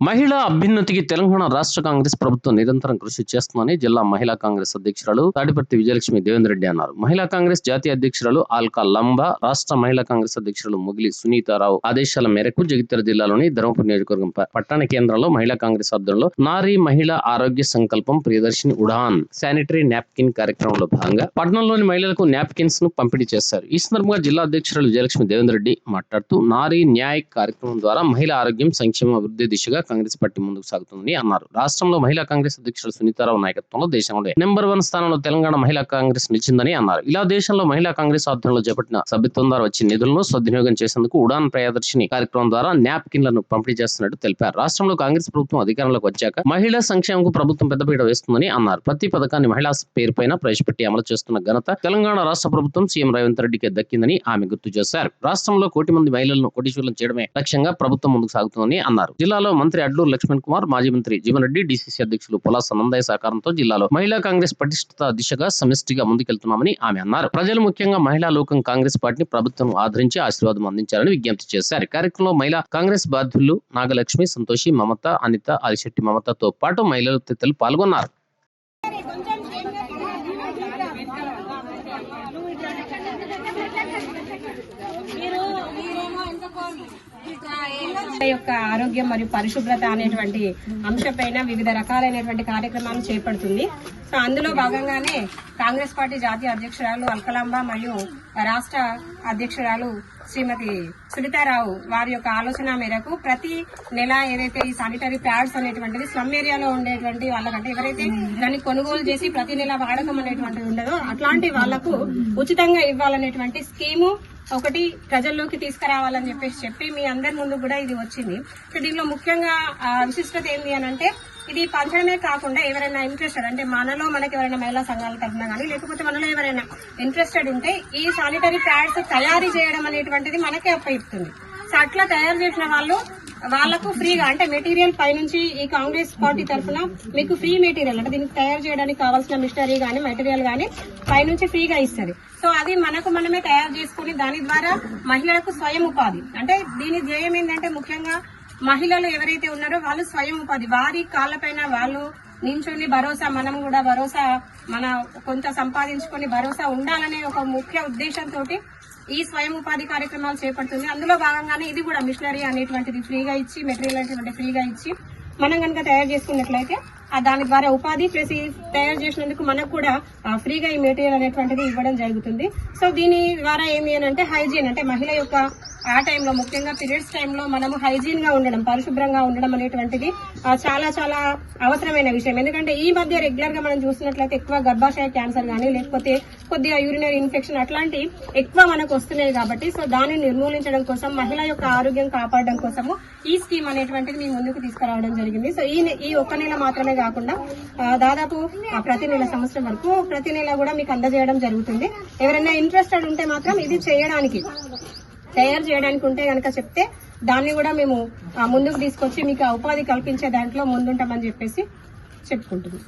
మహిళా అభ్యున్నతికి తెలంగాణ రాష్ట్ర కాంగ్రెస్ ప్రభుత్వం నిరంతరం కృషి చేస్తుందని జిల్లా మహిళా కాంగ్రెస్ అధ్యక్షురాలు తాడిపర్తి విజయలక్ష్మి దేవేందర్ రెడ్డి అన్నారు. మహిళా కాంగ్రెస్ జాతీయ అధ్యక్షురాలు ఆల్కా లంబా, రాష్ట్ర మహిళా కాంగ్రెస్ అధ్యక్షురాలు ముగిలి సునీతారావు ఆదేశాల మేరకు జగిత్యాల జిల్లాలోని ధర్మపురి నియోజకవర్గం పట్టణ కేంద్రంలో మహిళా కాంగ్రెస్ ఆధ్వర్యంలో నారీ మహిళా ఆరోగ్య సంకల్పం ప్రియదర్శిని ఉడాన్ శానిటరీ నాప్కిన్ కార్యక్రమంలో భాగంగా పట్టణంలోని మహిళలకు నాప్కిన్స్ ను పంపిణీ చేశారు. ఈ సందర్భంగా జిల్లా అధ్యక్షురాలు విజయలక్ష్మి దేవేందర్ రెడ్డి మాట్లాడుతూ నారీ న్యాయ్ కార్యక్రమం ద్వారా మహిళా ఆరోగ్యం, సంక్షేమ, అభివృద్ధి దిశగా కాంగ్రెస్ పార్టీ ముందుకు సాగుతుందని అన్నారు. రాష్ట్రంలో మహిళా కాంగ్రెస్ అధ్యక్షుడు సునీతారావు నాయకత్వంలో దేశంలో నెంబర్ 1 స్థానంలో తెలంగాణ మహిళా కాంగ్రెస్ నిలిచిందని అన్నారు. ఇలా దేశంలో మహిళా కాంగ్రెస్ ఆధ్వర్యంలో చేపట్టిన సభ్యత్వం ద్వారా వచ్చిన నిధులను సద్వినియోగం చేసేందుకు ఉడాన్ ప్రియదర్శిని కార్యక్రమం ద్వారా నాప్కిన్లను పంపిణీ చేస్తున్నట్టు తెలిపారు. రాష్ట్రంలో కాంగ్రెస్ ప్రభుత్వం అధికారంలోకి వచ్చాక మహిళా సంక్షేమంకు ప్రభుత్వం పెద్దపీట వేస్తుందని అన్నారు. ప్రతి పథకాన్ని మహిళా పేరుపైన ప్రవేశపెట్టి అమలు చేస్తున్న ఘనత తెలంగాణ రాష్ట్ర ప్రభుత్వం సీఎం రేవంత్ రెడ్డికి దక్కిందని ఆమె గుర్తు చేశారు. రాష్ట్రంలో 1 కోటి మంది మహిళలను కోటీశ్వరులను చేయడమే లక్ష్యంగా ప్రభుత్వం ముందుకు సాగుతుందని అన్నారు. జిల్లాలో మంత్రి అడ్లూరు లక్ష్మణ్ కుమార్, మాజీ మంత్రి జీవన్ రెడ్డి, డీసీసీ అధ్యక్షులు పులాస నందయ్య సహకారంతో జిల్లాలో మహిళా కాంగ్రెస్ పటిష్టత దిశగా సమిష్టిగా ముందుకెళ్తున్నామని ఆమె అన్నారు. ప్రజలు ముఖ్యంగా మహిళా లోకం కాంగ్రెస్ పార్టీని ప్రభుత్వం ఆదరించి ఆశీర్వాదం అందించాలని విజ్ఞప్తి చేశారు. కార్యక్రమంలో మహిళా కాంగ్రెస్ బాధ్యులు నాగలక్ష్మి, సంతోషి, మమత, అనిత, ఆదిశెట్టి మమతతో పాటు మహిళలు తదితరులు పాల్గొన్నారు. యొక్క ఆరోగ్యం మరియు పరిశుభ్రత అనేటువంటి అంశంపైన వివిధ రకాలైనటువంటి కార్యక్రమాలు చేపడుతుంది. సో అందులో భాగంగానే కాంగ్రెస్ పార్టీ జాతీయ అధ్యక్షురాలు అల్కలాంబ మరియు రాష్ట్ర అధ్యక్షురాలు శ్రీమతి సునీతారావు వారి యొక్క ఆలోచన మేరకు ప్రతి నెల ఏదైతే ఈ శానిటరీ ప్యాడ్స్ అనేటువంటిది స్లమ్ ఏరియాలో ఉండేటువంటి వాళ్ళకంటే ఎవరైతే దాన్ని కొనుగోలు చేసి ప్రతి నెల వాడకం అనేటువంటిది ఉండదో అట్లాంటి వాళ్లకు ఉచితంగా ఇవ్వాలనేటువంటి స్కీము ఒకటి ప్రజల్లోకి తీసుకురావాలని చెప్పి మీ అందరి ముందు కూడా ఇది వచ్చింది. సో దీనిలో ముఖ్యంగా విశిష్టత ఏంటి అని అంటే ఇది పంచడమే కాకుండా ఎవరైనా ఇంట్రెస్టెడ్ అంటే మనకి ఎవరైనా మహిళా సంఘాల తరఫున కానీ లేకపోతే మనలో ఎవరైనా ఇంట్రెస్టెడ్ ఉంటే ఈ శానిటరీ ప్యాడ్స్ తయారీ చేయడం అనేటువంటిది మనకే అప్పయిస్తుంది. సో అట్లా తయారు చేసిన వాళ్లకు ఫ్రీగా అంటే మెటీరియల్ పైనుంచి ఈ కాంగ్రెస్ పార్టీ తరఫున మీకు ఫ్రీ మెటీరియల్ అంటే దీనికి తయారు చేయడానికి కావాల్సిన మిషనరీ గానీ మెటీరియల్ గానీ పైనుంచి ఫ్రీగా ఇస్తుంది. సో అది మనమే తయారు చేసుకుని దాని ద్వారా మహిళలకు స్వయం ఉపాధి అంటే దీని ధ్యేయం ఏంటంటే ముఖ్యంగా మహిళలు ఎవరైతే ఉన్నారో వాళ్ళు స్వయం ఉపాధి వారి కాళ్ళపైన వాళ్ళు నించుని భరోసా మనం కూడా భరోసా మన కొంత సంపాదించుకొని భరోసా ఉండాలనే ఒక ముఖ్య ఉద్దేశంతో ఈ స్వయం ఉపాధి కార్యక్రమాలు చేపడుతుంది. అందులో భాగంగానే ఇది కూడా మిషనరీ అనేటువంటిది ఫ్రీగా ఇచ్చి మెటీరియల్ అనేటువంటి ఫ్రీగా ఇచ్చి మనం కనుక తయారు చేసుకున్నట్లయితే దాని ద్వారా ఉపాధి ప్లస్ తయారు చేసినందుకు మనకు కూడా ఫ్రీగా ఈ మెటీరియల్ అనేటువంటిది ఇవ్వడం జరుగుతుంది. సో దీని ద్వారా ఏమి అంటే హైజీన్ అంటే మహిళ యొక్క ఆ టైంలో ముఖ్యంగా పీరియడ్స్ టైంలో మనము హైజీన్ గా ఉండడం, పరిశుభ్రంగా ఉండడం అనేటువంటిది చాలా చాలా అవసరమైన విషయం. ఎందుకంటే ఈ మధ్య రెగ్యులర్ గా మనం చూసినట్లయితే ఎక్కువ గర్భాశయ క్యాన్సర్ గానీ లేకపోతే కొద్దిగా యూరినరీ ఇన్ఫెక్షన్ అట్లాంటి ఎక్కువ మనకు వస్తున్నాయి కాబట్టి సో దాన్ని నిర్మూలించడం కోసం మహిళ యొక్క ఆరోగ్యం కాపాడడం కోసము ఈ స్కీమ్ అనేటువంటిది మీ ముందుకు తీసుకురావడం జరిగింది. సో ఈ ఒక్క నెల మాత్రమే కాకుండా దాదాపు ప్రతి నెల సంవత్సరం వరకు ప్రతి నెల కూడా మీకు అందజేయడం జరుగుతుంది. ఎవరైనా ఇంట్రెస్టెడ్ ఉంటే మాత్రం ఇది తయారు చేయడానికి ఉంటే కనుక చెప్తే దాన్ని కూడా మేము ముందుకు తీసుకొచ్చి మీకు ఉపాధి కల్పించే దాంట్లో ముందుంటామని చెప్పేసి చెప్పుకుంటున్నాం.